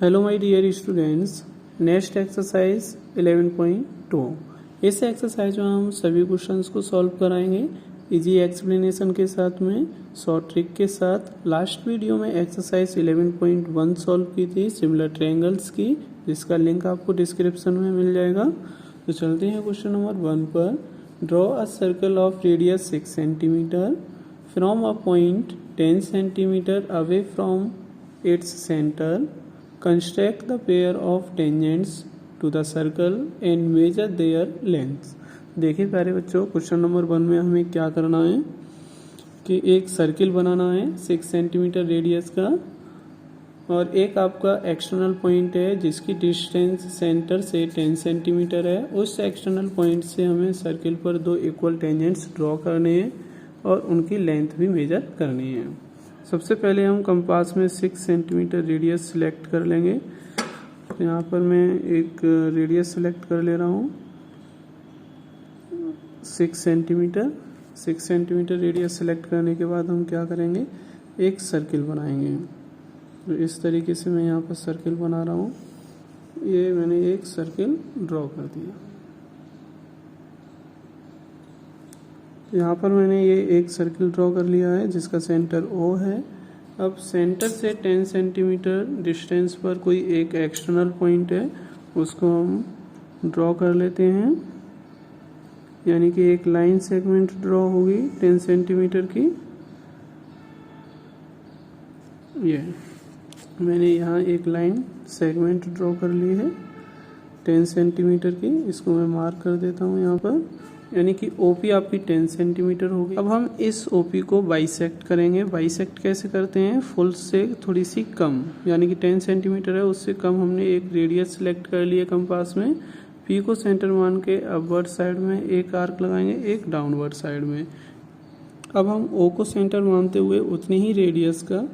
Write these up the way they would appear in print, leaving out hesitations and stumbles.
Hello my dear students, next exercise 11.2। इस exercise में हम सभी क्वेश्चंस को सॉल्व कराएंगे इजी एक्सप्लेनेशन के साथ में, शॉर्ट ट्रिक के साथ। लास्ट वीडियो में एक्सरसाइज 11.1 सॉल्व की थी सिमिलर ट्रायंगल्स की, जिसका लिंक आपको डिस्क्रिप्शन में मिल जाएगा। तो चलते हैं क्वेश्चन नंबर 1 पर। Draw a circle of radius 6 centimetre from a point 10 centimetre away from its centre. Construct the pair of tangents to the circle and measure their lengths। देखिए प्यारे बच्चों, क्वेश्चन नंबर 1 में हमें क्या करना है कि एक सर्किल बनाना है 6 सेंटीमीटर रेडियस का, और एक आपका एक्सटर्नल पॉइंट है जिसकी डिस्टेंस सेंटर से 10 सेंटीमीटर है। उस एक्सटर्नल पॉइंट से हमें सर्किल पर दो इक्वल टेंजेंट्स ड्रॉ करने हैं और उनकी लेंथ भी मेजर करनी है। सबसे पहले हम कंपास में 6 सेंटीमीटर रेडियस सिलेक्ट कर लेंगे। तो यहाँ पर मैं एक रेडियस सिलेक्ट कर ले रहा हूँ 6 सेंटीमीटर। 6 सेंटीमीटर रेडियस सिलेक्ट करने के बाद हम क्या करेंगे, एक सर्किल बनाएंगे। तो इस तरीके से मैं यहाँ पर सर्किल बना रहा हूँ। ये मैंने एक सर्किल ड्रॉ कर दिया। यहाँ पर मैंने ये एक सर्किल ड्रॉ कर लिया है जिसका सेंटर O है। अब सेंटर से 10 सेंटीमीटर डिस्टेंस पर कोई एक एक्सटर्नल पॉइंट है, उसको हम ड्रॉ कर लेते हैं। यानी कि एक लाइन सेगमेंट ड्रॉ होगी 10 सेंटीमीटर की। ये मैंने यहाँ एक लाइन सेगमेंट ड्रॉ कर ली है 10 सेंटीमीटर की। इसको मैं मार्क कर देता हूँ यहाँ पर, यानी कि OP आपकी 10 सेंटीमीटर होगी। अब हम इस OP को बाइसेक्ट करेंगे। बाइसेक्ट कैसे करते हैं, फुल से थोड़ी सी कम, यानी कि 10 सेंटीमीटर है उससे कम हमने एक रेडियस सिलेक्ट कर लिया कंपास में। P को सेंटर मान के अपवर्ड साइड में एक आर्क लगाएंगे, एक डाउनवर्ड साइड में। अब हम O को सेंटर मानते हुए उतनी ही रेडियस का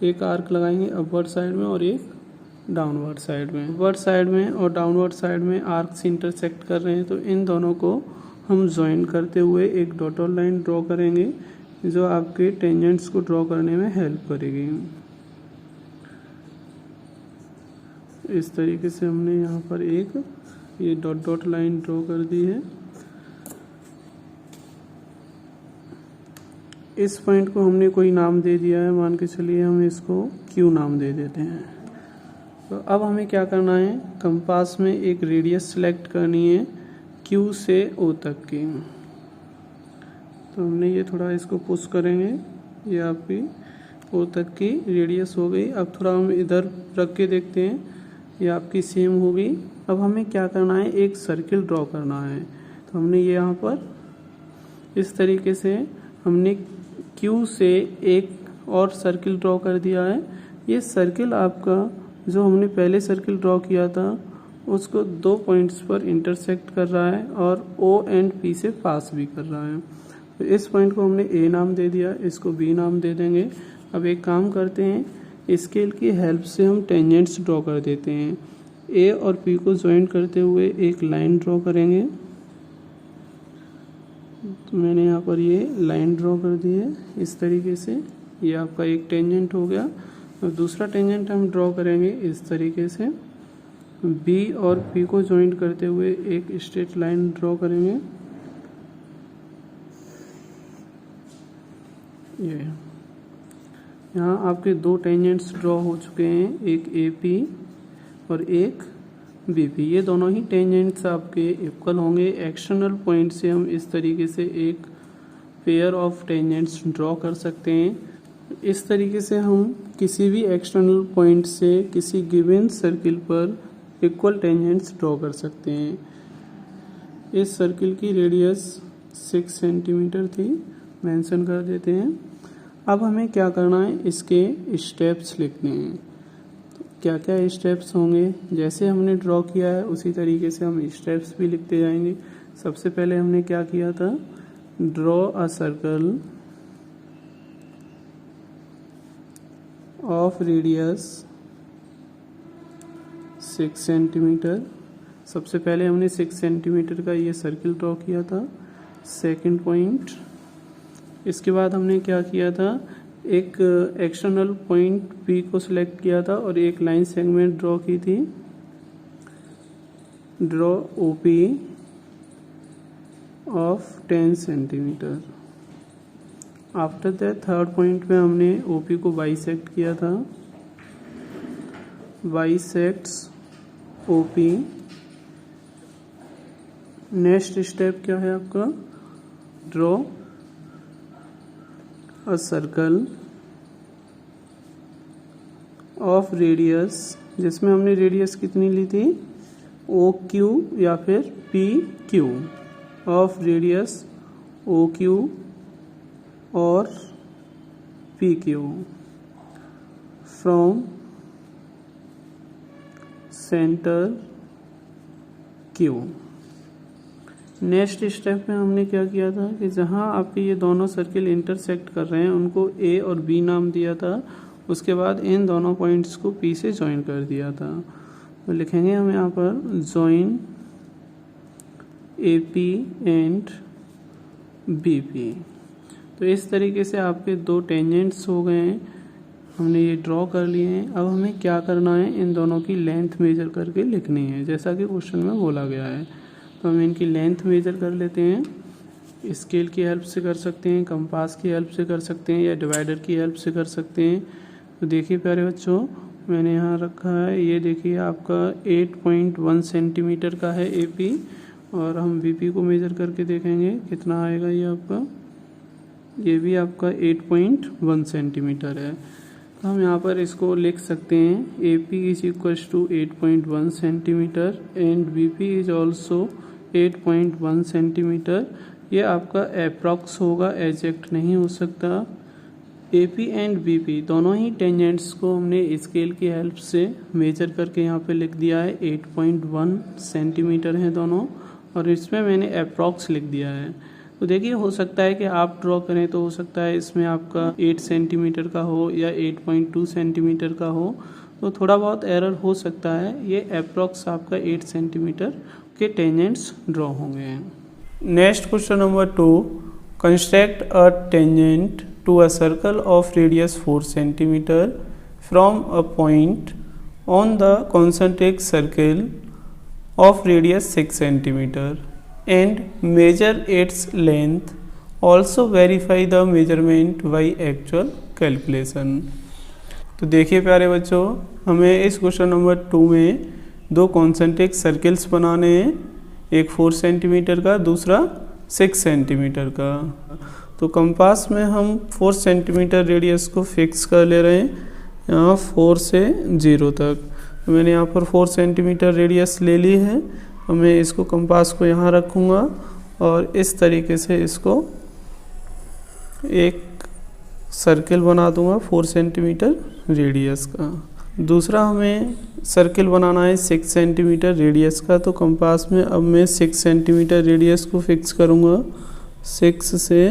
एक आर्क लगाएंगे अपवर्ड साइड में और एक डाउनवर्ड साइड में। अपवर्ड साइड में और डाउनवर्ड साइड में आर्क्स इंटरसेक्ट कर रहे हैं, तो इन दोनों को हम ज्वाइन करते हुए एक डॉटेड लाइन ड्रॉ करेंगे जो आपके टेंजेंट्स को ड्रॉ करने में हेल्प करेगी। इस तरीके से हमने यहाँ पर एक ये डॉट लाइन ड्रॉ कर दी है। इस पॉइंट को हमने कोई नाम दे दिया है, मान के चलिए हम इसको Q नाम दे देते हैं। तो अब हमें क्या करना है, कंपास में एक रेडियस सेलेक्ट करनी है Q से O तक की। तो हमने ये थोड़ा इसको पुश करेंगे, ये आपकी O तक की रेडियस हो गई। अब थोड़ा हम इधर रख के देखते हैं, ये आपकी सेम हो गई। अब हमें क्या करना है, एक सर्किल ड्रॉ करना है। तो हमने ये यहाँ पर इस तरीके से हमने Q से एक और सर्किल ड्रॉ कर दिया है। ये सर्किल आपका जो हमने पहले सर्किल ड्रॉ किया था उसको दो पॉइंट्स पर इंटरसेक्ट कर रहा है और O एंड P से पास भी कर रहा है। तो इस पॉइंट को हमने A नाम दे दिया, इसको B नाम दे देंगे। अब एक काम करते हैं, स्केल की हेल्प से हम टेंजेंट्स ड्रॉ कर देते हैं। A और P को ज्वाइन करते हुए एक लाइन ड्रॉ करेंगे। तो मैंने यहाँ पर ये लाइन ड्रॉ कर दी है इस तरीके से। ये आपका एक टेंजेंट हो गया। और दूसरा टेंजेंट हम ड्रॉ करेंगे इस तरीके से। B और P को ज्वाइन करते हुए एक स्ट्रेट लाइन ड्रॉ करेंगे। ये यहाँ आपके दो टेंजेंट्स ड्रॉ हो चुके हैं, एक AP और एक BP। ये दोनों ही टेंजेंट्स आपके इक्वल होंगे। एक्सटर्नल पॉइंट से हम इस तरीके से एक पेयर ऑफ टेंजेंट्स ड्रॉ कर सकते हैं। इस तरीके से हम किसी भी एक्सटर्नल पॉइंट से किसी गिवन सर्किल पर इक्वल टेंजेंट्स ड्रॉ कर सकते हैं। इस सर्किल की रेडियस 6 सेंटीमीटर थी, मेंशन कर देते हैं। अब हमें क्या करना है, इसके स्टेप्स लिखने हैं। तो क्या क्या स्टेप्स होंगे, जैसे हमने ड्रॉ किया है उसी तरीके से हम स्टेप्स भी लिखते जाएंगे। सबसे पहले हमने क्या किया था, draw a circle of radius 6 centimetre. सबसे पहले हमने 6 सेंटीमीटर का ये सर्किल ड्रॉ किया था, सेकंड पॉइंट। इसके बाद हमने क्या किया था, एक एक्सटर्नल पॉइंट P को सिलेक्ट किया था और एक लाइन सेगमेंट ड्रॉ की थी, draw OP of 10 centimetre. After that third point पे हमने OP को बाइसेक्ट किया था, बाइसेक्ट्स OP। नेक्स्ट स्टेप क्या है आपका, draw a circle of radius, जिसमें हमने रेडियस कितनी ली थी, OQ या फिर PQ, ऑफ रेडियस OQ और PQ from centre Q। Next step में हमने क्या किया था कि जहां आपके ये दोनों सर्किल इंटरसेक्ट कर रहे हैं उनको A और B नाम दिया था, उसके बाद इन दोनों पॉइंट्स को P से ज्वाइन कर दिया था। तो लिखेंगे हम यहाँ पर ज्वाइन AP एंड BP। तो इस तरीके से आपके दो टेंजेंट्स हो गए हैं, हमने ये ड्रॉ कर लिए हैं। अब हमें क्या करना है, इन दोनों की लेंथ मेजर करके लिखनी है, जैसा कि क्वेश्चन में बोला गया है। तो हम इनकी लेंथ मेजर कर लेते हैं। स्केल की हेल्प से कर सकते हैं, कंपास की हेल्प से कर सकते हैं, या डिवाइडर की हेल्प से कर सकते हैं। तो देखिए प्यारे बच्चों, मैंने यहाँ रखा है, ये देखिए आपका 8.1 सेंटीमीटर का है AP, और हम BP को मेजर करके देखेंगे कितना आएगा। ये आपका, ये भी आपका 8.1 सेंटीमीटर है। तो हम यहाँ पर इसको लिख सकते हैं, AP is equals to 8.1 centimetre and BP is also 8.1 centimetre. ये आपका अप्रॉक्स होगा, एग्जैक्ट नहीं हो सकता। AP एंड BP दोनों ही टेंजेंट्स को हमने स्केल की हेल्प से मेजर करके यहाँ पे लिख दिया है। 8.1 सेंटीमीटर हैं दोनों, और इसमें मैंने अप्रॉक्स लिख दिया है। तो देखिए, हो सकता है कि आप ड्रॉ करें तो हो सकता है इसमें आपका 8 सेंटीमीटर का हो या 8.2 सेंटीमीटर का हो, तो थोड़ा बहुत एरर हो सकता है। ये अप्रॉक्स आपका 8 सेंटीमीटर के टेंजेंट्स ड्रॉ होंगे। Next question number 2, construct a tangent to a circle of radius 4 centimetre from a point on the concentric circle of radius 6 centimetre and measure its length. Also verify the measurement by actual calculation। तो देखिए प्यारे बच्चों, हमें इस question number 2 में दो concentric circles बनाने हैं, एक 4 सेंटीमीटर का, दूसरा 6 सेंटीमीटर का। तो कंपास में हम 4 सेंटीमीटर रेडियस को फिक्स कर ले रहे हैं, यहाँ 4 से 0 तक। तो मैंने यहाँ पर 4 सेंटीमीटर रेडियस ले ली है। तो मैं इसको कंपास को यहाँ रखूँगा और इस तरीके से इसको एक सर्किल बना दूँगा 4 सेंटीमीटर रेडियस का। दूसरा हमें सर्किल बनाना है 6 सेंटीमीटर रेडियस का। तो कंपास में अब मैं 6 सेंटीमीटर रेडियस को फिक्स करूँगा 6 से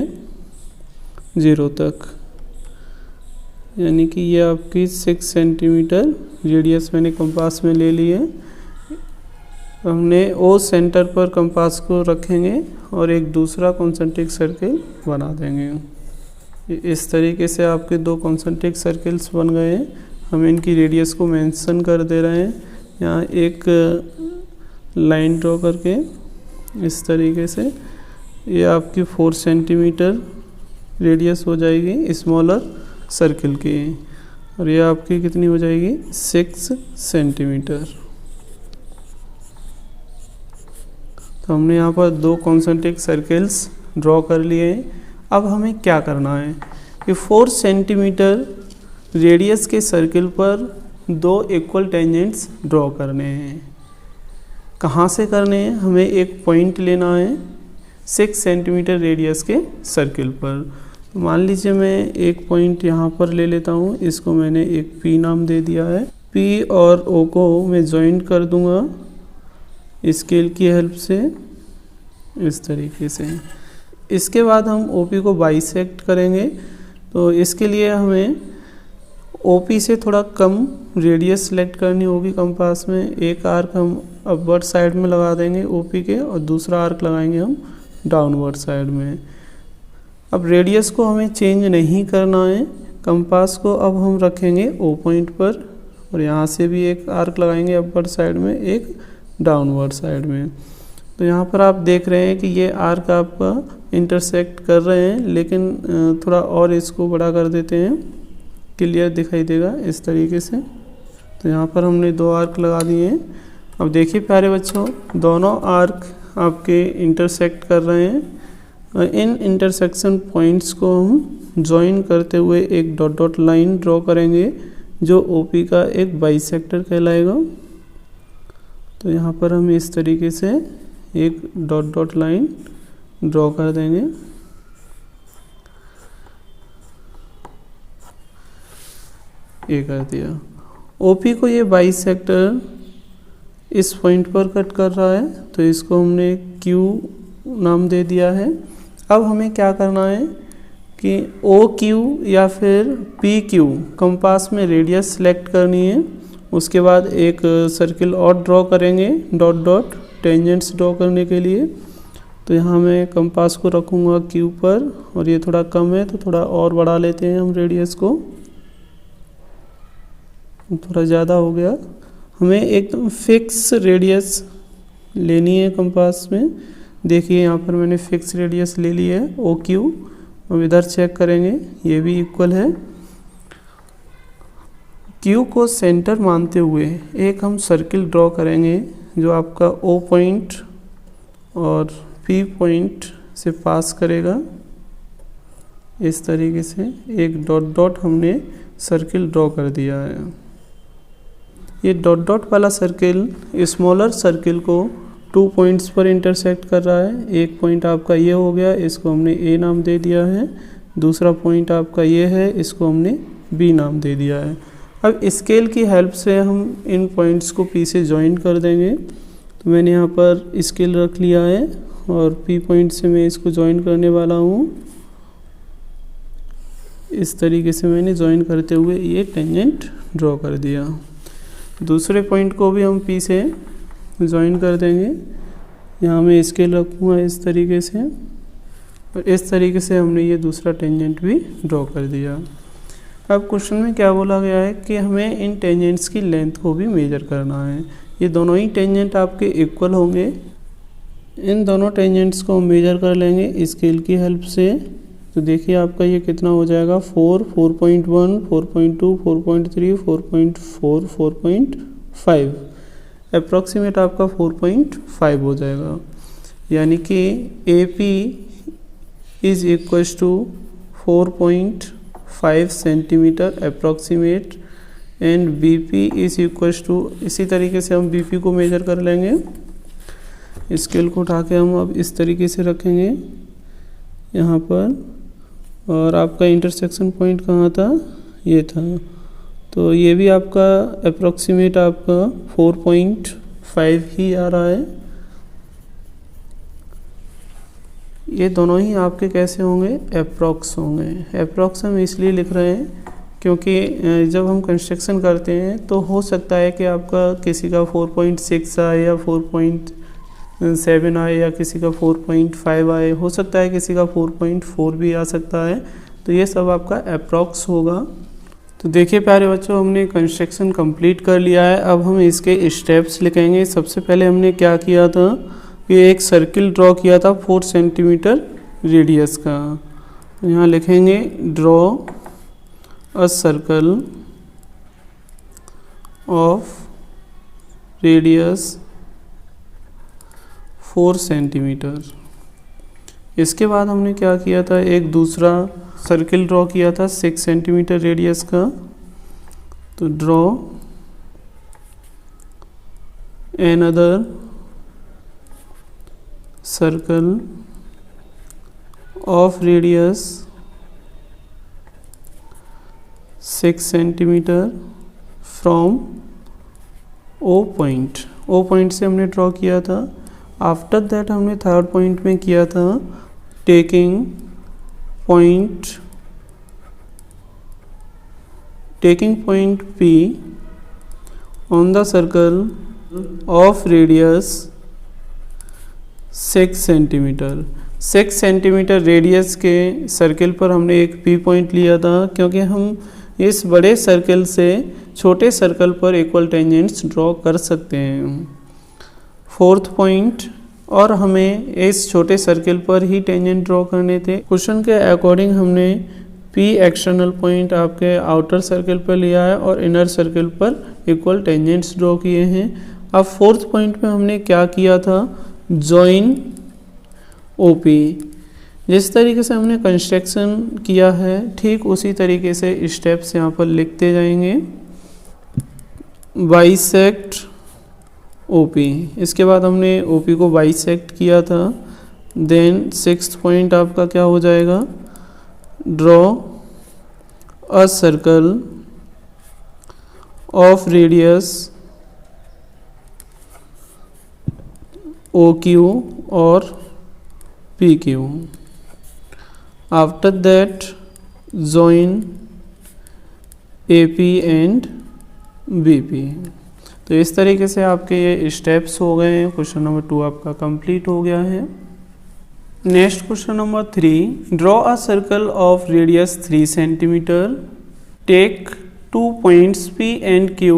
0 तक, यानी कि ये आपकी 6 सेंटीमीटर रेडियस मैंने कंपास में ले ली है। हमने O सेंटर पर कंपास को रखेंगे और एक दूसरा कॉन्सेंट्रिक सर्किल बना देंगे। इस तरीके से आपके दो कॉन्सेंट्रिक सर्किल्स बन गए हैं। हम इनकी रेडियस को मेंशन कर दे रहे हैं, यहाँ एक लाइन ड्रॉ करके इस तरीके से। ये आपकी 4 सेंटीमीटर रेडियस हो जाएगी स्मॉलर सर्किल की, और ये आपकी कितनी हो जाएगी 6 सेंटीमीटर। तो हमने यहाँ पर दो कॉन्सेंट्रिक सर्किल्स ड्रॉ कर लिए हैं। अब हमें क्या करना है कि 4 सेंटीमीटर रेडियस के सर्किल पर दो इक्वल टेंजेंट्स ड्रॉ करने हैं। कहाँ से करने हैं, हमें एक पॉइंट लेना है 6 सेंटीमीटर रेडियस के सर्किल पर। तो मान लीजिए मैं एक पॉइंट यहाँ पर ले लेता हूँ, इसको मैंने एक P नाम दे दिया है। P और O को मैं ज्वाइन कर दूँगा स्केल की हेल्प से इस तरीके से। इसके बाद हम OP को बाइसेक्ट करेंगे। तो इसके लिए हमें OP से थोड़ा कम रेडियस सेलेक्ट करनी होगी कंपास में। एक आर्क हम अपवर्ड साइड में लगा देंगे OP के, और दूसरा आर्क लगाएंगे हम डाउनवर्ड साइड में। अब रेडियस को हमें चेंज नहीं करना है, कंपास को अब हम रखेंगे ओ पॉइंट पर और यहाँ से भी एक आर्क लगाएंगे अपवर्ड साइड में, एक डाउनवर्ड साइड में। तो यहाँ पर आप देख रहे हैं कि ये आर्क आपका इंटरसेक्ट कर रहे हैं, लेकिन थोड़ा और इसको बड़ा कर देते हैं, क्लियर दिखाई देगा इस तरीके से। तो यहाँ पर हमने 2 आर्क लगा दिए हैं। अब देखिए प्यारे बच्चों, दोनों आर्क आपके इंटरसेक्ट कर रहे हैं। इन इंटरसेक्शन पॉइंट्स को हम ज्वाइन करते हुए एक डॉट डॉट लाइन ड्रॉ करेंगे, जो ओपी का एक बाइसेक्टर कहलाएगा। तो यहाँ पर हम इस तरीके से एक डॉट डॉट लाइन ड्रॉ कर देंगे। ये कर दिया। ओपी को ये बाइसेक्टर इस पॉइंट पर कट कर रहा है, तो इसको हमने क्यू नाम दे दिया है। अब हमें क्या करना है कि ओ क्यू या फिर पी क्यू कंपास में रेडियस सेलेक्ट करनी है। उसके बाद एक सर्किल और ड्रॉ करेंगे डॉट डॉट टेंजेंट्स ड्रॉ करने के लिए। तो यहाँ मैं कंपास को रखूँगा क्यू पर, और ये थोड़ा कम है तो थोड़ा और बढ़ा लेते हैं हम रेडियस को, थोड़ा ज़्यादा हो गया। हमें एकदम फिक्स रेडियस लेनी है कंपास में। देखिए यहाँ पर मैंने फिक्स रेडियस ले ली है ओ क्यू। अब इधर चेक करेंगे, ये भी इक्वल है। क्यू को सेंटर मानते हुए एक हम सर्किल ड्रॉ करेंगे, जो आपका ओ पॉइंट और पी पॉइंट से पास करेगा। इस तरीके से एक डॉट डॉट हमने सर्किल ड्रॉ कर दिया है। ये डॉट डॉट वाला सर्किल स्मॉलर सर्किल को 2 पॉइंट्स पर इंटरसेक्ट कर रहा है। एक पॉइंट आपका ये हो गया, इसको हमने ए नाम दे दिया है। दूसरा पॉइंट आपका ये है, इसको हमने बी नाम दे दिया है। अब स्केल की हेल्प से हम इन पॉइंट्स को पी से ज्वाइन कर देंगे। तो मैंने यहाँ पर स्केल रख लिया है और पी पॉइंट से मैं इसको ज्वाइन करने वाला हूँ। इस तरीके से मैंने ज्वाइन करते हुए ये टेंजेंट ड्रॉ कर दिया। दूसरे पॉइंट को भी हम पी से ज्वाइन कर देंगे। यहाँ मैं स्केल रखूँगा इस तरीके से, और इस तरीके से हमने ये दूसरा टेंजेंट भी ड्रॉ कर दिया। अब क्वेश्चन में क्या बोला गया है कि हमें इन टेंजेंट्स की लेंथ को भी मेजर करना है। ये दोनों ही टेंजेंट आपके इक्वल होंगे। इन दोनों टेंजेंट्स को हम मेजर कर लेंगे स्केल की हेल्प से। तो देखिए आपका ये कितना हो जाएगा, 4, 4.1, 4.2, 4.3, 4.4, 4.5। अप्रॉक्सीमेट आपका 4.5 हो जाएगा। यानी कि A P is equal to 4.5 centimetre approximate, and B P is equal to, इसी तरीके से हम बी पी को मेजर कर लेंगे। स्केल को उठा के हम अब इस तरीके से रखेंगे यहाँ पर, और आपका इंटरसेक्शन पॉइंट कहाँ था, ये था। तो ये भी आपका अप्रॉक्सीमेट आपका 4.5 ही आ रहा है। ये दोनों ही आपके कैसे होंगे, अप्रॉक्स होंगे। अप्रॉक्स हम इसलिए लिख रहे हैं क्योंकि जब हम कंस्ट्रक्शन करते हैं तो हो सकता है कि आपका किसी का 4.6 आए या 4.7 आए, या किसी का 4.5 आए, हो सकता है किसी का 4.4 भी आ सकता है। तो ये सब आपका अप्रॉक्स होगा। तो देखिए प्यारे बच्चों, हमने कंस्ट्रक्शन कंप्लीट कर लिया है। अब हम इसके स्टेप्स लिखेंगे। सबसे पहले हमने क्या किया था कि एक सर्किल ड्रॉ किया था 4 सेंटीमीटर रेडियस का। यहाँ लिखेंगे draw a circle of radius 4 centimetre. इसके बाद हमने क्या किया था, एक दूसरा सर्किल ड्रॉ किया था 6 सेंटीमीटर रेडियस का। तो draw another circle of radius 6 centimeter from O point। O point से हमने ड्रॉ किया था। आफ्टर दैट हमने थर्ड पॉइंट में किया था taking point P on the circle of radius 6 centimetre. 6 centimetre radius के सर्किल पर हमने एक पी पॉइंट लिया था, क्योंकि हम इस बड़े सर्कल से छोटे सर्कल पर इक्वल टेंजेंट्स ड्रॉ कर सकते हैं। फोर्थ पॉइंट, और हमें इस छोटे सर्कल पर ही टेंजेंट ड्रॉ करने थे। क्वेश्चन के अकॉर्डिंग हमने पी एक्सटर्नल पॉइंट आपके आउटर सर्कल पर लिया है और इनर सर्कल पर इक्वल टेंजेंट्स ड्रॉ किए हैं। अब फोर्थ पॉइंट में हमने क्या किया था, जॉइन ओपी। जिस तरीके से हमने कंस्ट्रक्शन किया है ठीक उसी तरीके से स्टेप्स यहाँ पर लिखते जाएंगे। बाइसेक्ट ओपी, इसके बाद हमने ओपी को बाइसेक्ट किया था। देन सिक्स्थ पॉइंट आपका क्या हो जाएगा, draw a circle of radius OQ और PQ। After that join AP and BP। तो इस तरीके से आपके ये स्टेप्स हो गए हैं। क्वेश्चन नंबर 2 आपका कंप्लीट हो गया है। Next question number 3, draw a circle of radius 3 centimetre. Take 2 points P and Q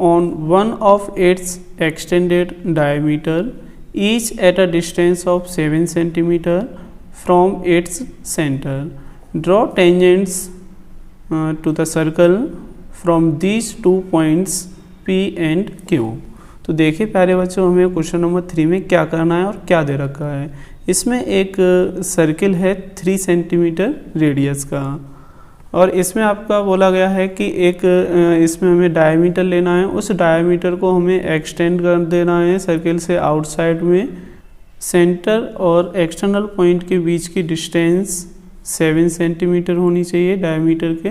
on one of its extended diameter, each at a distance of 7 centimeter from its center. Draw tangents to the circle from these 2 points P and Q। तो देखिए प्यारे बच्चों, हमें question number 3 में क्या करना है और क्या दे रखा है। इसमें एक सर्किल है 3 सेंटीमीटर रेडियस का, और इसमें आपका बोला गया है कि एक इसमें हमें डायमीटर लेना है। उस डायमीटर को हमें एक्सटेंड कर देना है सर्किल से आउटसाइड में। सेंटर और एक्सटर्नल पॉइंट के बीच की डिस्टेंस 7 सेंटीमीटर होनी चाहिए डायमीटर के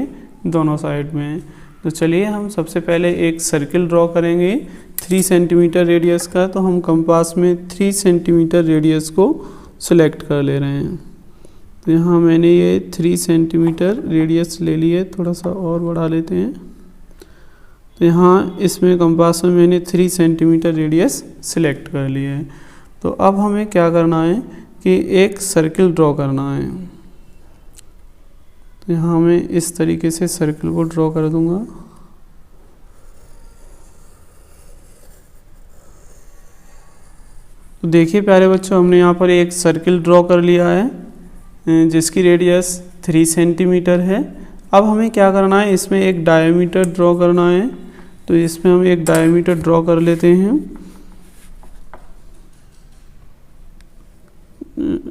दोनों साइड में। तो चलिए हम सबसे पहले एक सर्किल ड्रॉ करेंगे 3 सेंटीमीटर रेडियस का। तो हम कंपास में 3 सेंटीमीटर रेडियस को सिलेक्ट कर ले रहे हैं। तो यहाँ मैंने ये 3 सेंटीमीटर रेडियस ले लिए, थोड़ा सा और बढ़ा लेते हैं। तो यहाँ इसमें कंपास में मैंने 3 सेंटीमीटर रेडियस सिलेक्ट कर लिए है। तो अब हमें क्या करना है कि एक सर्किल ड्रॉ करना है। तो यहाँ मैं इस तरीके से सर्किल को ड्रॉ कर दूंगा। तो देखिए प्यारे बच्चों, हमने यहाँ पर एक सर्किल ड्रॉ कर लिया है जिसकी रेडियस 3 सेंटीमीटर है। अब हमें क्या करना है, इसमें एक डायमीटर ड्रॉ करना है। तो इसमें हम एक डायमीटर ड्रॉ कर लेते हैं।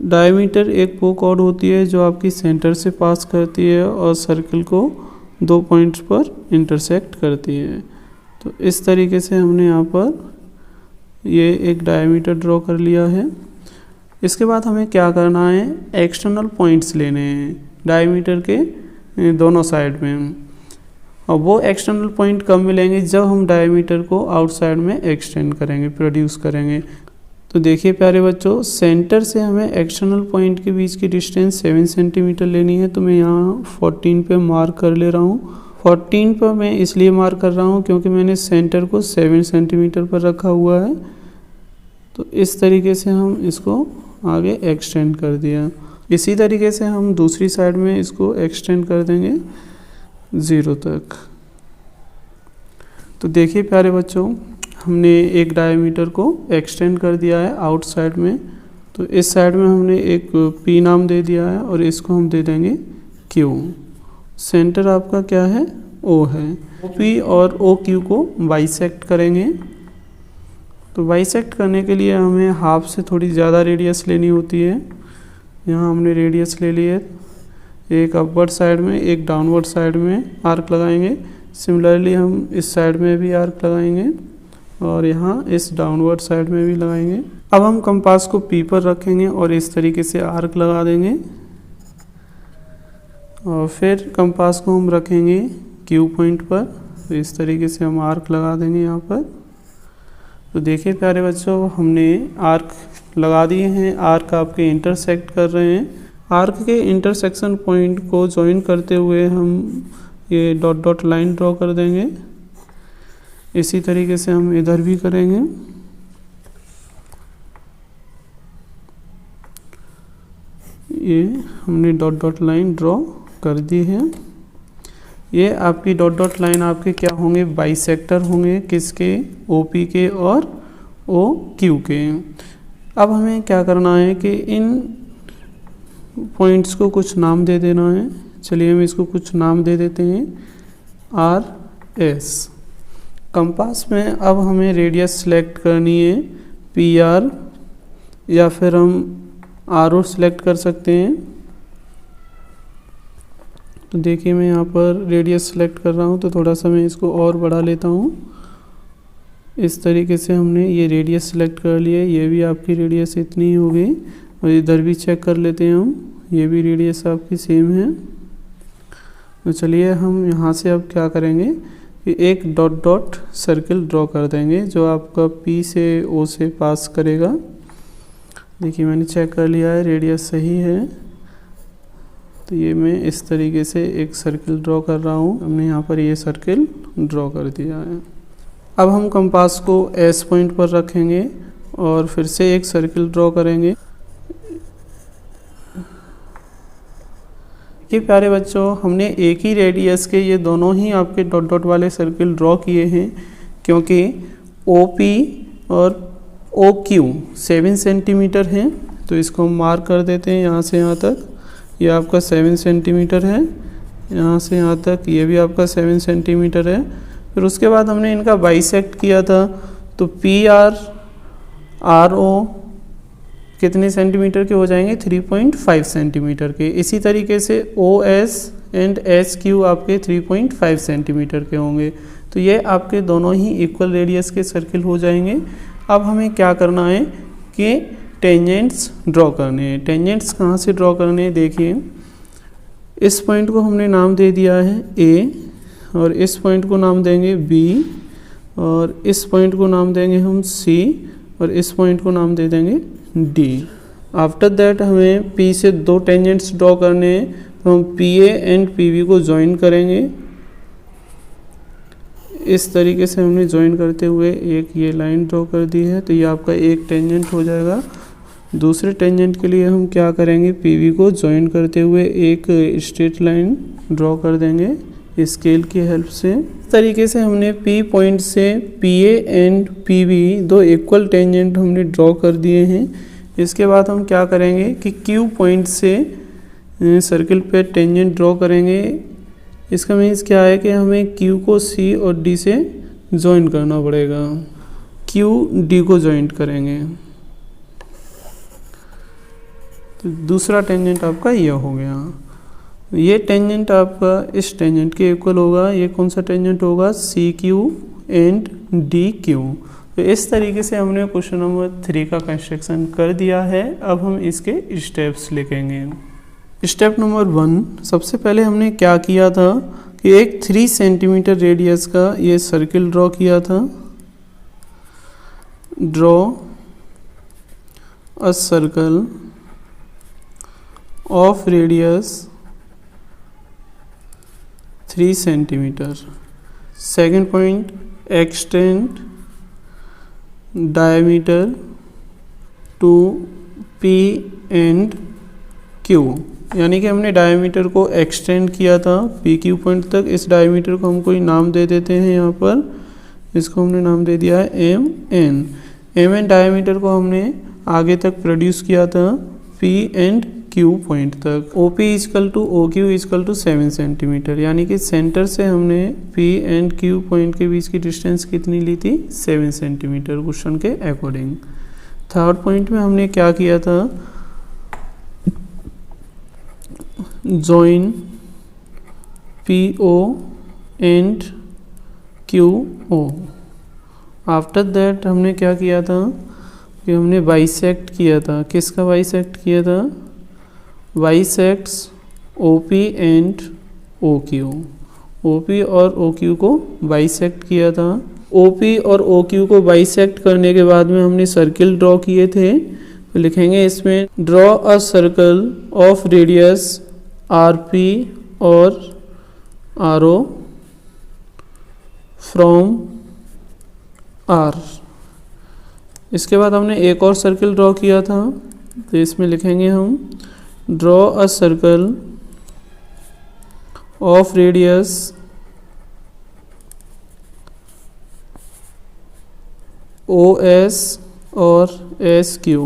डायमीटर एक वो कॉर्ड होती है जो आपकी सेंटर से पास करती है और सर्किल को 2 पॉइंट्स पर इंटरसेक्ट करती है। तो इस तरीके से हमने यहाँ पर ये एक डायमीटर ड्रॉ कर लिया है। इसके बाद हमें क्या करना है, एक्सटर्नल पॉइंट्स लेने हैं डायमीटर के दोनों साइड में। और वो एक्सटर्नल पॉइंट कब मिलेंगे, जब हम डायमीटर को आउटसाइड में एक्सटेंड करेंगे, प्रोड्यूस करेंगे। तो देखिए प्यारे बच्चों, सेंटर से हमें एक्सटर्नल पॉइंट के बीच की डिस्टेंस 7 सेंटीमीटर लेनी है। तो मैं यहाँ 14 पे मार्क कर ले रहा हूँ। 14 पर मैं इसलिए मार्क कर रहा हूँ क्योंकि मैंने सेंटर को 7 सेंटीमीटर पर रखा हुआ है। तो इस तरीके से हम इसको आगे एक्सटेंड कर दिया। इसी तरीके से हम दूसरी साइड में इसको एक्सटेंड कर देंगे 0 तक। तो देखिए प्यारे बच्चों, हमने एक डायमीटर को एक्सटेंड कर दिया है आउटसाइड में। तो इस साइड में हमने एक P नाम दे दिया है और इसको हम दे देंगे Q। सेंटर आपका क्या है, O है। P और OQ को बाइसेक्ट करेंगे। तो बाइसेक्ट करने के लिए हमें हाफ से थोड़ी ज़्यादा रेडियस लेनी होती है। यहाँ हमने रेडियस ले ली है। एक अपवर्ड साइड में, एक डाउनवर्ड साइड में आर्क लगाएंगे। सिमिलरली हम इस साइड में भी आर्क लगाएंगे और यहाँ इस डाउनवर्ड साइड में भी लगाएंगे। अब हम कंपास को P पर रखेंगे और इस तरीके से आर्क लगा देंगे। और फिर कंपास को हम रखेंगे Q पॉइंट पर। तो इस तरीके से हम आर्क लगा देंगे यहाँ पर। तो देखिए प्यारे बच्चों, हमने आर्क लगा दिए हैं। आर्क आपके इंटरसेक्ट कर रहे हैं। आर्क के इंटरसेक्शन पॉइंट को ज्वाइन करते हुए हम ये डॉट डॉट लाइन ड्रॉ कर देंगे। इसी तरीके से हम इधर भी करेंगे। ये हमने डॉट डॉट लाइन ड्रॉ कर दी है। ये आपकी डॉट डॉट लाइन आपके क्या होंगे, बाइसेक्टर होंगे, किसके, OP के और OQ के। अब हमें क्या करना है कि इन पॉइंट्स को कुछ नाम दे देना है। चलिए हम इसको कुछ नाम दे देते हैं RS। कंपास में अब हमें रेडियस सेलेक्ट करनी है PR, या फिर हम RO सेलेक्ट कर सकते हैं। तो देखिए मैं यहाँ पर रेडियस सेलेक्ट कर रहा हूँ, तो थोड़ा सा मैं इसको और बढ़ा लेता हूँ। इस तरीके से हमने ये रेडियस सेलेक्ट कर लिया। ये भी आपकी रेडियस इतनी ही हो गई। और इधर भी चेक कर लेते हैं हम, ये भी रेडियस आपकी सेम है। तो चलिए हम यहाँ से अब क्या करेंगे कि एक डॉट डॉट सर्किल ड्रॉ कर देंगे जो आपका P से O से पास करेगा। देखिए मैंने चेक कर लिया है, रेडियस सही है। तो ये मैं इस तरीके से एक सर्किल ड्रॉ कर रहा हूँ। हमने यहाँ पर ये सर्किल ड्रॉ कर दिया है। अब हम कंपास को S पॉइंट पर रखेंगे और फिर से एक सर्किल ड्रॉ करेंगे। ये प्यारे बच्चों, हमने एक ही रेडियस के ये दोनों ही आपके डॉट डॉट वाले सर्किल ड्रॉ किए हैं, क्योंकि OP और OQ 7 सेंटीमीटर हैं। तो इसको हम मार्क कर देते हैं यहाँ से यहाँ तक। ये आपका 7 सेंटीमीटर है, यहाँ से यहाँ तक ये भी आपका 7 सेंटीमीटर है। फिर उसके बाद हमने इनका बाइसेक्ट किया था, तो PR RO कितने सेंटीमीटर के हो जाएंगे, 3.5 सेंटीमीटर के। इसी तरीके से OS एंड SQ आपके 3.5 सेंटीमीटर के होंगे। तो ये आपके दोनों ही इक्वल रेडियस के सर्किल हो जाएंगे। अब हमें क्या करना है कि टेंजेंट्स ड्रॉ करने हैं। टेंजेंट्स कहाँ से ड्रॉ करने हैं, देखिए इस पॉइंट को हमने नाम दे दिया है A, और इस पॉइंट को नाम देंगे B, और इस पॉइंट को नाम देंगे हम C, और इस पॉइंट को नाम दे देंगे D। आफ्टर दैट हमें P से दो टेंजेंट्स ड्रॉ करने हैं, तो हम PA एंड PB को ज्वाइन करेंगे। इस तरीके से हमने ज्वाइन करते हुए एक ये लाइन ड्रॉ कर दी है। तो ये आपका एक टेंजेंट हो जाएगा। दूसरे टेंजेंट के लिए हम क्या करेंगे, PB को ज्वाइन करते हुए एक स्ट्रेट लाइन ड्रॉ कर देंगे स्केल की हेल्प से। इस तरीके से हमने P पॉइंट से PA एंड PB दो इक्वल टेंजेंट हमने ड्रॉ कर दिए हैं। इसके बाद हम क्या करेंगे कि Q पॉइंट से सर्किल पे टेंजेंट ड्रॉ करेंगे। इसका मीन्स क्या है कि हमें Q को C और D से ज्वाइन करना पड़ेगा। Q D को ज्वाइंट करेंगे, तो दूसरा टेंजेंट आपका यह हो गया। ये टेंजेंट आपका इस टेंजेंट के इक्वल होगा। ये कौन सा टेंजेंट होगा, CQ एंड DQ। तो इस तरीके से हमने क्वेश्चन नंबर 3 का कंस्ट्रक्शन कर दिया है। अब हम इसके स्टेप्स लिखेंगे। स्टेप नंबर 1, सबसे पहले हमने क्या किया था कि एक 3 सेंटीमीटर रेडियस का ये सर्किल ड्रॉ किया था। Draw a circle of radius 3 centimetre. Second point, extend diameter to P and Q, यानी कि हमने डायमीटर को एक्सटेंड किया था PQ पॉइंट तक। इस डायमीटर को हम कोई नाम दे देते हैं यहाँ पर, इसको हमने नाम दे दिया है MN डायमीटर को हमने आगे तक प्रोड्यूस किया था P एंड Q पॉइंट तक। OP equal to OQ equal to 7 centimetre, यानी कि सेंटर से हमने P एंड Q पॉइंट के बीच की डिस्टेंस कितनी ली थी, 7 सेंटीमीटर क्वेश्चन के अकॉर्डिंग। थर्ड पॉइंट में हमने क्या किया था, join PO and QO। After that हमने क्या किया था कि हमने बाइसेक्ट किया था। किसका बाइसेक्ट किया था, bisects OP and OQ। OP और OQ को बाइसेक्ट किया था। OP और OQ को बाइसेक्ट करने के बाद में हमने सर्किल ड्रॉ किए थे। तो लिखेंगे इसमें, draw a circle of radius RP और RO फ्रॉम R। इसके बाद हमने एक और सर्किल ड्रॉ किया था, तो इसमें लिखेंगे हम draw a circle of radius OS और SQ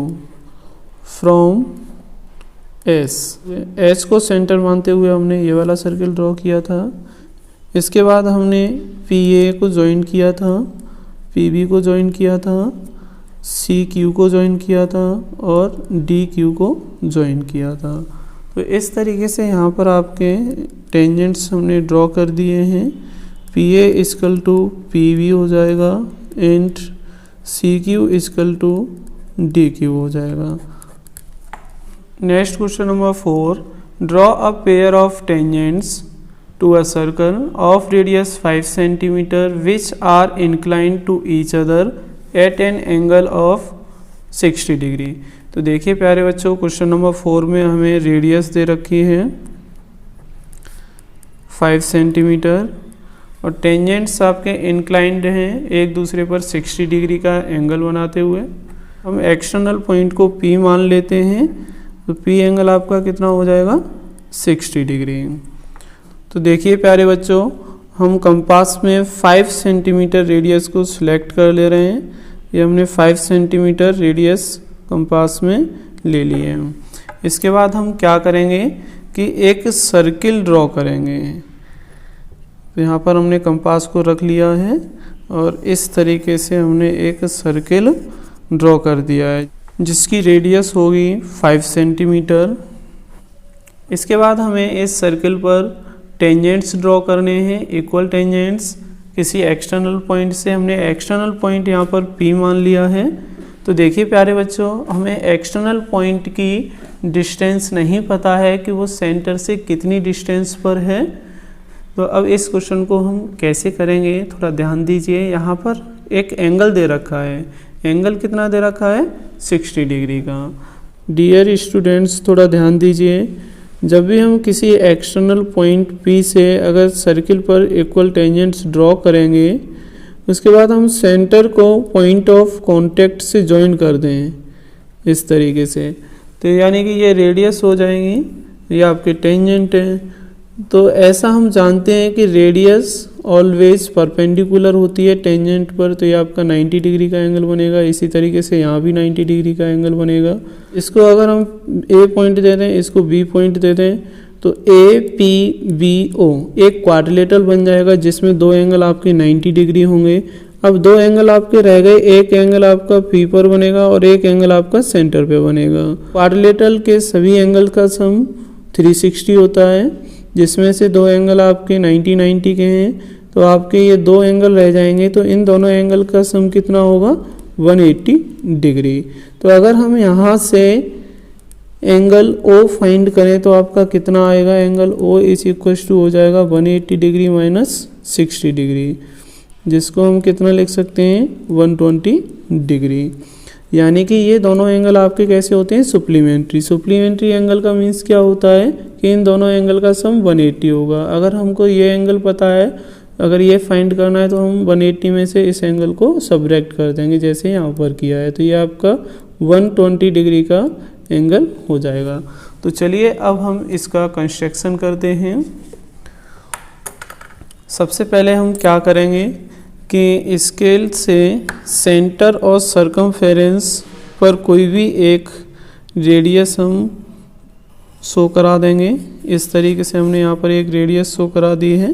फ्रॉम S को सेंटर मानते हुए हमने ये वाला सर्किल ड्रॉ किया था। इसके बाद हमने PA को ज्वाइन किया था, PB को ज्वाइन किया था, CQ को ज्वाइन किया था और DQ को ज्वाइन किया था। तो इस तरीके से यहाँ पर आपके टेंजेंट्स हमने ड्रॉ कर दिए हैं। PA इक्वल टू PB हो जाएगा and CQ equal to DQ हो जाएगा। Next question number 4, draw a pair of tangents to a circle of radius 5 centimetre which are inclined to each other at an angle of 60 degree. तो देखिए प्यारे बच्चों, question number 4 में हमें radius दे रखी है 5 सेंटीमीटर और टेंजेंट्स आपके इंक्लाइंड हैं एक दूसरे पर 60 डिग्री का एंगल बनाते हुए। हम एक्सटर्नल पॉइंट को P मान लेते हैं, तो P एंगल आपका कितना हो जाएगा 60 डिग्री। तो देखिए प्यारे बच्चों, हम कंपास में 5 सेंटीमीटर रेडियस को सिलेक्ट कर ले रहे हैं। ये हमने 5 सेंटीमीटर रेडियस कंपास में ले लिए हैं। इसके बाद हम क्या करेंगे कि एक सर्किल ड्रॉ करेंगे। तो यहाँ पर हमने कंपास को रख लिया है और इस तरीके से हमने एक सर्किल ड्रॉ कर दिया है जिसकी रेडियस होगी 5 सेंटीमीटर। इसके बाद हमें इस सर्किल पर टेंजेंट्स ड्रॉ करने हैं, इक्वल टेंजेंट्स। किसी एक्सटर्नल पॉइंट से हमने एक्सटर्नल पॉइंट यहाँ पर P मान लिया है। तो देखिए प्यारे बच्चों, हमें एक्सटर्नल पॉइंट की डिस्टेंस नहीं पता है कि वो सेंटर से कितनी डिस्टेंस पर है। तो अब इस क्वेश्चन को हम कैसे करेंगे, थोड़ा ध्यान दीजिए। यहाँ पर एक एंगल दे रखा है, एंगल कितना दे रखा है 60 डिग्री का। डियर स्टूडेंट्स, थोड़ा ध्यान दीजिए। जब भी हम किसी एक्सटर्नल पॉइंट P से अगर सर्किल पर इक्वल टेंजेंट्स ड्रॉ करेंगे, उसके बाद हम सेंटर को पॉइंट ऑफ कांटेक्ट से ज्वाइन कर दें इस तरीके से, तो यानी कि ये रेडियस हो जाएंगी, ये आपके टेंजेंट हैं। तो ऐसा हम जानते हैं कि रेडियस ऑलवेज परपेंडिकुलर होती है टेंजेंट पर, तो ये आपका 90 डिग्री का एंगल बनेगा। इसी तरीके से यहाँ भी 90 डिग्री का एंगल बनेगा। इसको अगर हम A पॉइंट दे दें, इसको B पॉइंट दे दें, तो APBO एक क्वाड्रिलेटरल बन जाएगा जिसमें दो एंगल आपके 90 डिग्री होंगे। अब दो एंगल आपके रह गए, एक एंगल आपका P पर बनेगा और एक एंगल आपका सेंटर पे बनेगा। क्वाड्रिलेटरल के सभी एंगल का सम 360 होता है, जिसमें से दो एंगल आपके 90 के हैं, तो आपके ये दो एंगल रह जाएंगे। तो इन दोनों एंगल का सम कितना होगा 180 डिग्री। तो अगर हम यहाँ से एंगल O फाइंड करें तो आपका कितना आएगा, angle O is equal to हो जाएगा 180 डिग्री माइनस 60 डिग्री, जिसको हम कितना लिख सकते हैं 120 डिग्री। यानी कि ये दोनों एंगल आपके कैसे होते हैं सप्लीमेंट्री। सप्लीमेंट्री एंगल का मीन्स क्या होता है कि इन दोनों एंगल का सम 180 होगा। अगर हमको ये एंगल पता है, अगर ये फाइंड करना है, तो हम 180 में से इस एंगल को सब्ट्रैक्ट कर देंगे जैसे यहाँ पर किया है। तो ये आपका 120 डिग्री का एंगल हो जाएगा। तो चलिए अब हम इसका कंस्ट्रक्शन करते हैं। सबसे पहले हम क्या करेंगे कि स्केल से सेंटर और सरकमफेरेंस पर कोई भी एक रेडियस हम शो करा देंगे। इस तरीके से हमने यहाँ पर एक रेडियस शो करा दी है।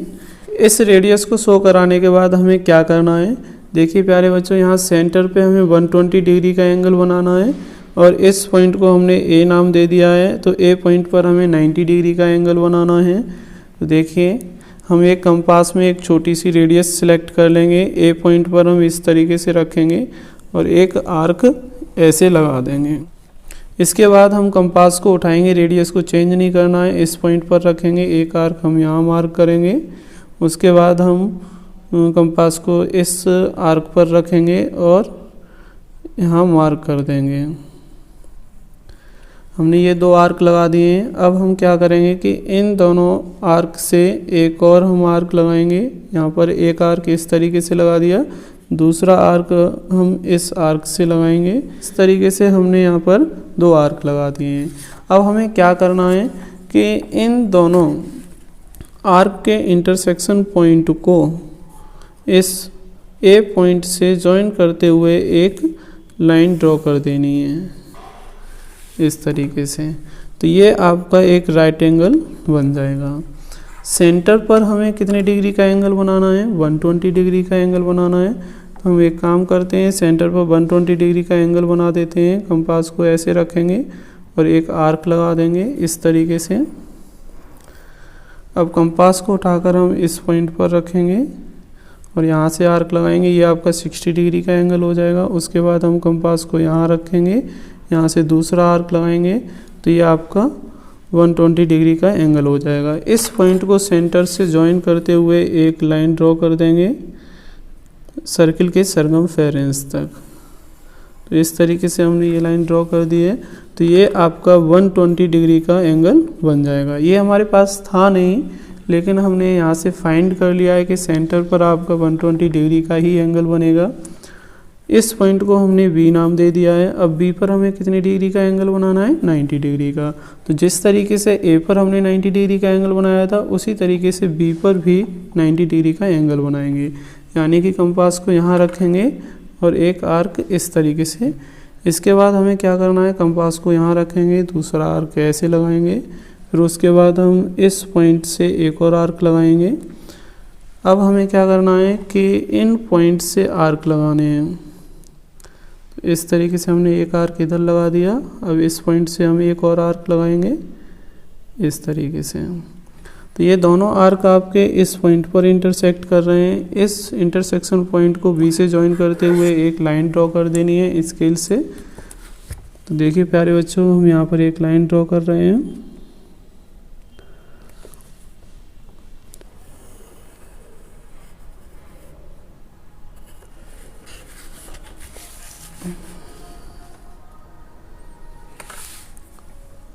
इस रेडियस को शो कराने के बाद हमें क्या करना है, देखिए प्यारे बच्चों, यहाँ सेंटर पे हमें 120 डिग्री का एंगल बनाना है और इस पॉइंट को हमने A नाम दे दिया है। तो A पॉइंट पर हमें 90 डिग्री का एंगल बनाना है। तो देखिए हम एक कंपास में एक छोटी सी रेडियस सिलेक्ट कर लेंगे। A पॉइंट पर हम इस तरीके से रखेंगे और एक आर्क ऐसे लगा देंगे। इसके बाद हम कंपास को उठाएंगे, रेडियस को चेंज नहीं करना है, इस पॉइंट पर रखेंगे, एक आर्क हम यहाँ मार्क करेंगे। उसके बाद हम कंपास को इस आर्क पर रखेंगे और यहाँ मार्क कर देंगे। हमने ये दो आर्क लगा दिए हैं। अब हम क्या करेंगे कि इन दोनों आर्क से एक और हम आर्क लगाएंगे। यहाँ पर एक आर्क इस तरीके से लगा दिया, दूसरा आर्क हम इस आर्क से लगाएंगे। इस तरीके से हमने यहाँ पर 2 आर्क लगा दिए हैं। अब हमें क्या करना है कि इन दोनों आर्क के इंटरसेक्शन पॉइंट को इस ए पॉइंट से जॉइन करते हुए एक लाइन ड्रॉ कर देनी है इस तरीके से। तो ये आपका एक राइट एंगल बन जाएगा। सेंटर पर हमें कितने डिग्री का एंगल बनाना है? 120 डिग्री का एंगल बनाना है। तो हम एक काम करते हैं, सेंटर पर 120 डिग्री का एंगल बना देते हैं। कंपास को ऐसे रखेंगे और एक आर्क लगा देंगे इस तरीके से। अब कंपास को उठाकर हम इस पॉइंट पर रखेंगे और यहाँ से आर्क लगाएंगे। ये आपका 60 डिग्री का एंगल हो जाएगा। उसके बाद हम कंपास को यहाँ रखेंगे, यहाँ से दूसरा आर्क लगाएंगे तो ये आपका 120 डिग्री का एंगल हो जाएगा। इस पॉइंट को सेंटर से जॉइन करते हुए एक लाइन ड्रॉ कर देंगे सर्किल के सरकमफेरेंस तक। तो इस तरीके से हमने ये लाइन ड्रॉ कर दी है। तो ये आपका 120 डिग्री का एंगल बन जाएगा। ये हमारे पास था नहीं, लेकिन हमने यहाँ से फाइंड कर लिया है कि सेंटर पर आपका 120 डिग्री का ही एंगल बनेगा। इस पॉइंट को हमने बी नाम दे दिया है। अब बी पर हमें कितनी डिग्री का एंगल बनाना है? 90 डिग्री का। तो जिस तरीके से ए पर हमने 90 डिग्री का एंगल बनाया था, उसी तरीके से बी पर भी 90 डिग्री का एंगल बनाएंगे। यानी कि कंपास को यहाँ रखेंगे और एक आर्क इस तरीके से। इसके बाद हमें क्या करना है? कंपास को यहाँ रखेंगे, दूसरा आर्क ऐसे लगाएंगे, फिर उसके बाद हम इस पॉइंट से एक और आर्क लगाएंगे। अब हमें क्या करना है कि इन पॉइंट से आर्क लगाने हैं। इस तरीके से हमने एक आर्क इधर लगा दिया। अब इस पॉइंट से हम एक और आर्क लगाएंगे इस तरीके से। तो ये दोनों आर्क आपके इस पॉइंट पर इंटरसेक्ट कर रहे हैं। इस इंटरसेक्शन पॉइंट को बी से जॉइन करते हुए एक लाइन ड्रॉ कर देनी है स्केल से। तो देखिए प्यारे बच्चों, हम यहाँ पर एक लाइन ड्रॉ कर रहे हैं।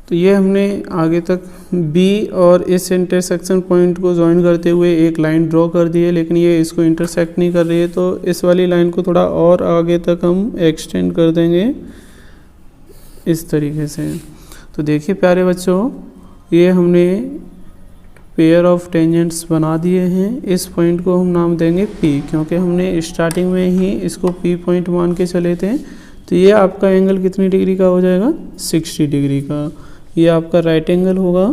तो ये हमने आगे तक बी और इस इंटरसेक्शन पॉइंट को ज्वाइन करते हुए एक लाइन ड्रॉ कर दी है, लेकिन ये इसको इंटरसेक्ट नहीं कर रही है। तो इस वाली लाइन को थोड़ा और आगे तक हम एक्सटेंड कर देंगे इस तरीके से। तो देखिए प्यारे बच्चों, ये हमने पेयर ऑफ टेंजेंट्स बना दिए हैं। इस पॉइंट को हम नाम देंगे पी, क्योंकि हमने स्टार्टिंग में ही इसको पी पॉइंट मान के चले थे। तो ये आपका एंगल कितनी डिग्री का हो जाएगा? 60 डिग्री का। ये आपका राइट एंगल होगा।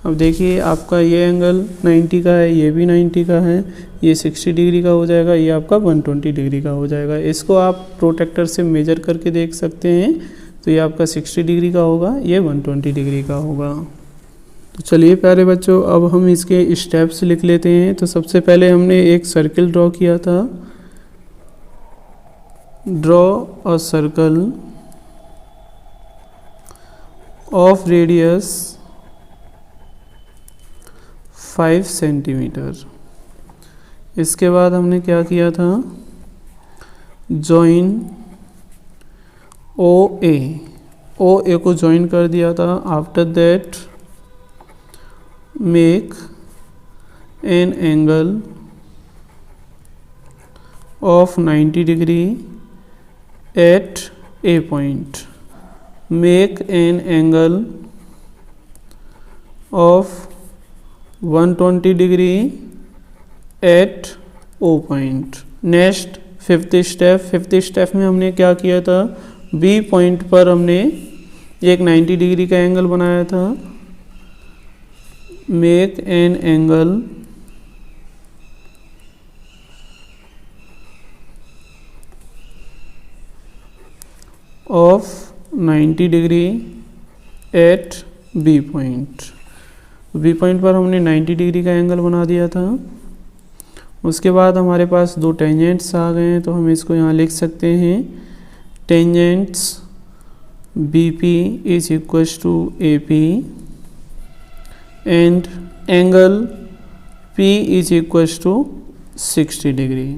अब देखिए आपका ये एंगल 90 का है, ये भी 90 का है, ये 60 डिग्री का हो जाएगा, ये आपका 120 डिग्री का हो जाएगा। इसको आप प्रोटेक्टर से मेजर करके देख सकते हैं। तो ये आपका 60 डिग्री का होगा, ये 120 डिग्री का होगा। तो चलिए प्यारे बच्चों, अब हम इसके स्टेप्स लिख लेते हैं। तो सबसे पहले हमने एक सर्किल ड्रॉ किया था। Draw a circle of radius 5 centimetre. इसके बाद हमने क्या किया था? जॉइन ओ ए को जॉइन कर दिया था। After that make an angle of 90 degree eight A point. Make an angle of 120 degree at O point। Next fifth step में हमने क्या किया था? बी पॉइंट पर हमने एक 90 डिग्री का एंगल बनाया था। Make an angle of 90 degree at B point. B point पर हमने 90 डिग्री का एंगल बना दिया था। उसके बाद हमारे पास दो टेंजेंट्स आ गए हैं, तो हम इसको यहाँ लिख सकते हैं। Tangents B P is equals to A P and angle P is equals to 60 degree.